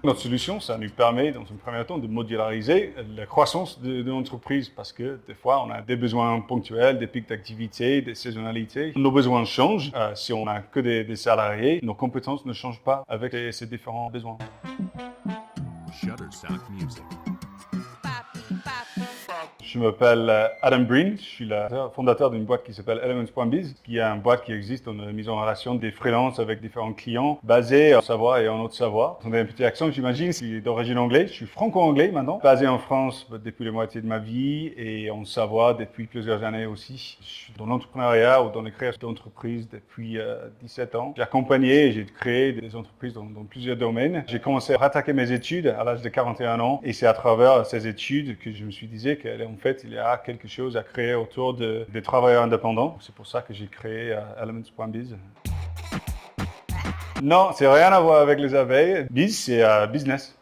Notre solution, ça nous permet, dans un premier temps, de modulariser la croissance de l'entreprise parce que des fois, on a des besoins ponctuels, des pics d'activité, des saisonnalités. Nos besoins changent. Si on n'a que des salariés, nos compétences ne changent pas avec ces différents besoins. Shutterstock Music. Je m'appelle Adam Breen, je suis le fondateur d'une boîte qui s'appelle Elements.biz, qui est une boîte qui existe dans la mise en relation des freelances avec différents clients, basés en savoir et en autre savoir. Vous avez un petit accent, j'imagine, c'est d'origine anglaise. Je suis franco-anglais maintenant, basé en France depuis la moitié de ma vie et en savoir depuis plusieurs années aussi. Je suis dans l'entrepreneuriat ou dans la création d'entreprises depuis 17 ans. J'ai accompagné et j'ai créé des entreprises dans plusieurs domaines. J'ai commencé à rattaquer mes études à l'âge de 41 ans et c'est à travers ces études que je me suis dit qu'en fait, il y a quelque chose à créer autour des travailleurs indépendants. C'est pour ça que j'ai créé Elements.biz. Non, c'est rien à voir avec les abeilles. Biz, c'est business.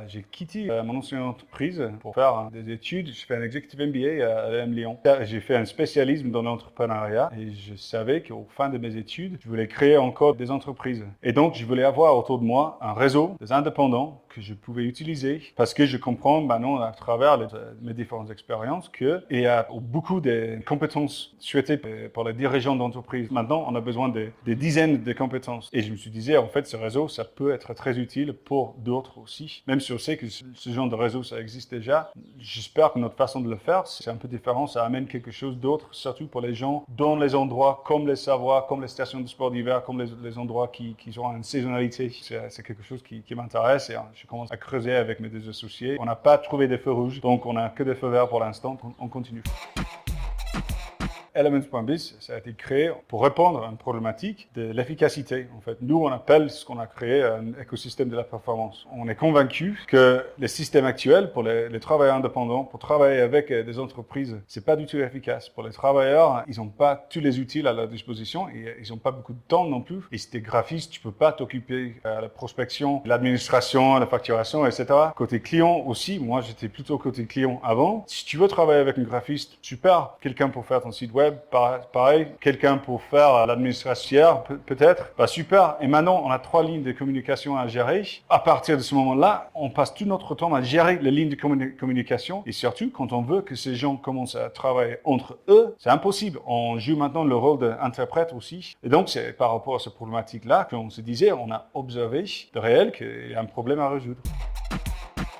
J'ai quitté mon ancienne entreprise pour faire des études. J'ai fait un Executive MBA à l'EM Lyon. J'ai fait un spécialisme dans l'entrepreneuriat et je savais qu'au fin de mes études, je voulais créer encore des entreprises. Et donc, je voulais avoir autour de moi un réseau des indépendants que je pouvais utiliser parce que je comprends maintenant à travers mes différentes expériences qu'il y a beaucoup de compétences souhaitées par les dirigeants d'entreprise. Maintenant, on a besoin des dizaines de compétences. Et je me suis dit, en fait, ce réseau, ça peut être très utile pour d'autres aussi. Même si on sait que ce genre de réseau, ça existe déjà, j'espère que notre façon de le faire, c'est un peu différent. Ça amène quelque chose d'autre, surtout pour les gens dans les endroits comme les savoirs, comme les stations de sport d'hiver, comme les endroits qui ont une saisonnalité. C'est quelque chose qui m'intéresse et je commence à creuser avec mes deux associés. On n'a pas trouvé des feux rouges, donc on n'a que des feux verts pour l'instant. On continue. Elements.biz, ça a été créé pour répondre à une problématique de l'efficacité. En fait, nous, on appelle ce qu'on a créé un écosystème de la performance. On est convaincu que les systèmes actuels pour les travailleurs indépendants, pour travailler avec des entreprises, c'est pas du tout efficace. Pour les travailleurs, ils n'ont pas tous les outils à leur disposition et ils n'ont pas beaucoup de temps non plus. Et si tu es graphiste, tu peux pas t'occuper de la prospection, l'administration, la facturation, etc. Côté client aussi, moi, j'étais plutôt côté client avant. Si tu veux travailler avec un graphiste, super, quelqu'un pour faire ton site web, pareil, quelqu'un pour faire l'administration, peut-être, super. Et maintenant, on a 3 lignes de communication à gérer. À partir de ce moment-là, on passe tout notre temps à gérer les lignes de communication. Et surtout, quand on veut que ces gens commencent à travailler entre eux, c'est impossible. On joue maintenant le rôle d'interprète aussi. Et donc, c'est par rapport à cette problématique-là qu'on se disait, on a observé de réel qu'il y a un problème à résoudre.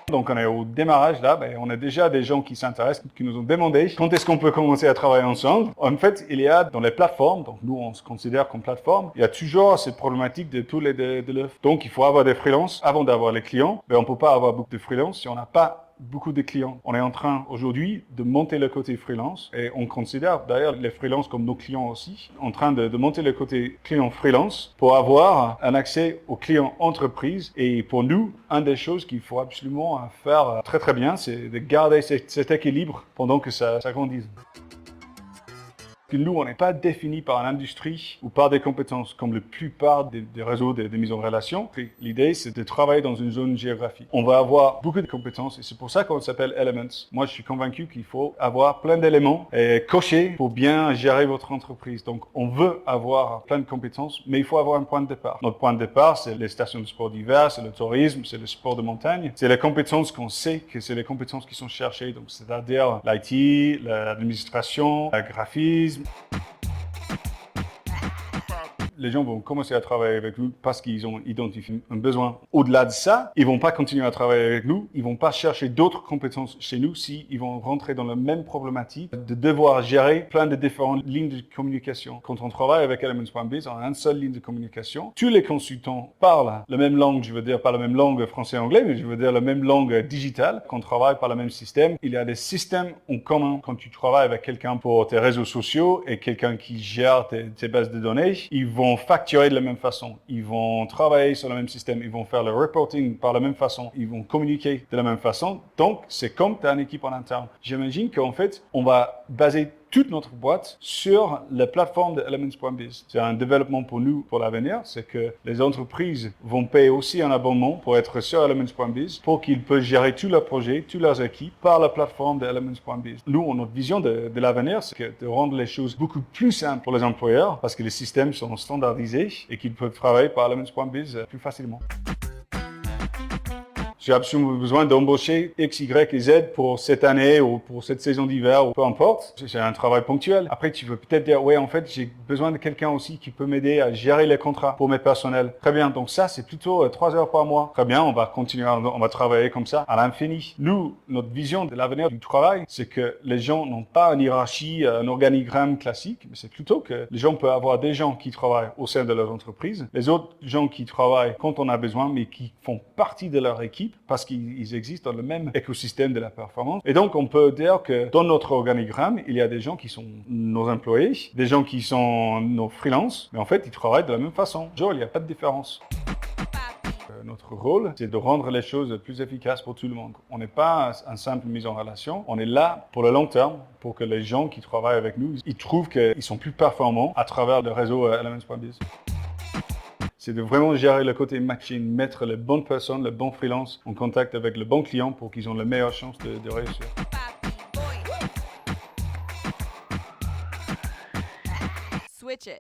Donc on est au démarrage là, on a déjà des gens qui s'intéressent, qui nous ont demandé quand est-ce qu'on peut commencer à travailler ensemble. En fait, il y a dans les plateformes, donc nous on se considère comme plateforme, il y a toujours cette problématique de tous les de l'œuf. Donc il faut avoir des freelances avant d'avoir les clients, mais on peut pas avoir beaucoup de freelances si on n'a pas beaucoup de clients. On est en train aujourd'hui de monter le côté freelance et on considère d'ailleurs les freelances comme nos clients aussi, en train de monter le côté client freelance pour avoir un accès aux clients entreprises. Et pour nous, une des choses qu'il faut absolument faire très très bien, c'est de garder cet équilibre pendant que ça grandisse. Nous, on n'est pas défini par une industrie ou par des compétences comme la plupart des réseaux de mise en relation. L'idée, c'est de travailler dans une zone géographique. On va avoir beaucoup de compétences et c'est pour ça qu'on s'appelle Elements. Moi, je suis convaincu qu'il faut avoir plein d'éléments et cocher pour bien gérer votre entreprise. Donc, on veut avoir plein de compétences, mais il faut avoir un point de départ. Notre point de départ, c'est les stations de sport d'hiver, c'est le tourisme, c'est le sport de montagne. C'est les compétences qu'on sait que c'est les compétences qui sont cherchées. Donc, c'est-à-dire l'IT, l'administration, le graphisme. Les gens vont commencer à travailler avec nous parce qu'ils ont identifié un besoin. Au-delà de ça, ils vont pas continuer à travailler avec nous. Ils vont pas chercher d'autres compétences chez nous s'ils vont rentrer dans la même problématique de devoir gérer plein de différentes lignes de communication. Quand on travaille avec Elements.biz, on a une seule ligne de communication. Tous les consultants parlent la même langue, je veux dire pas la même langue français-anglais, mais je veux dire la même langue digitale. Qu'on travaille par le même système. Il y a des systèmes en commun quand tu travailles avec quelqu'un pour tes réseaux sociaux et quelqu'un qui gère tes bases de données. Ils vont facturer de la même façon, ils vont travailler sur le même système, ils vont faire le reporting par la même façon, ils vont communiquer de la même façon. Donc, c'est comme tu as une équipe en interne. J'imagine qu'en fait, on va baser toute notre boîte sur la plateforme de Elements.biz. C'est un développement pour nous, pour l'avenir, c'est que les entreprises vont payer aussi un abonnement pour être sur Elements.biz pour qu'ils puissent gérer tous leurs projets, toutes leurs équipes par la plateforme de Elements.biz. Nous, notre vision de l'avenir, c'est de rendre les choses beaucoup plus simples pour les employeurs parce que les systèmes sont standardisés et qu'ils peuvent travailler par Elements.biz plus facilement. J'ai absolument besoin d'embaucher X, Y et Z pour cette année ou pour cette saison d'hiver ou peu importe. C'est un travail ponctuel. Après, tu veux peut-être dire, ouais, en fait, j'ai besoin de quelqu'un aussi qui peut m'aider à gérer les contrats pour mes personnels. Très bien. Donc ça, c'est plutôt 3 heures par mois. Très bien. On va continuer, on va travailler comme ça à l'infini. Nous, notre vision de l'avenir du travail, c'est que les gens n'ont pas une hiérarchie, un organigramme classique, mais c'est plutôt que les gens peuvent avoir des gens qui travaillent au sein de leur entreprise, les autres gens qui travaillent quand on a besoin, mais qui font partie de leur équipe parce qu'ils existent dans le même écosystème de la performance. Et donc, on peut dire que dans notre organigramme, il y a des gens qui sont nos employés, des gens qui sont nos freelances, mais en fait, ils travaillent de la même façon. Genre, il n'y a pas de différence. Notre rôle, c'est de rendre les choses plus efficaces pour tout le monde. On n'est pas un simple mise en relation. On est là pour le long terme, pour que les gens qui travaillent avec nous, ils trouvent qu'ils sont plus performants à travers le réseau Elements.biz. C'est de vraiment gérer le côté matching, mettre les bonnes personnes, les bons freelances en contact avec le bon client pour qu'ils aient les meilleures chances de réussir. Switch it.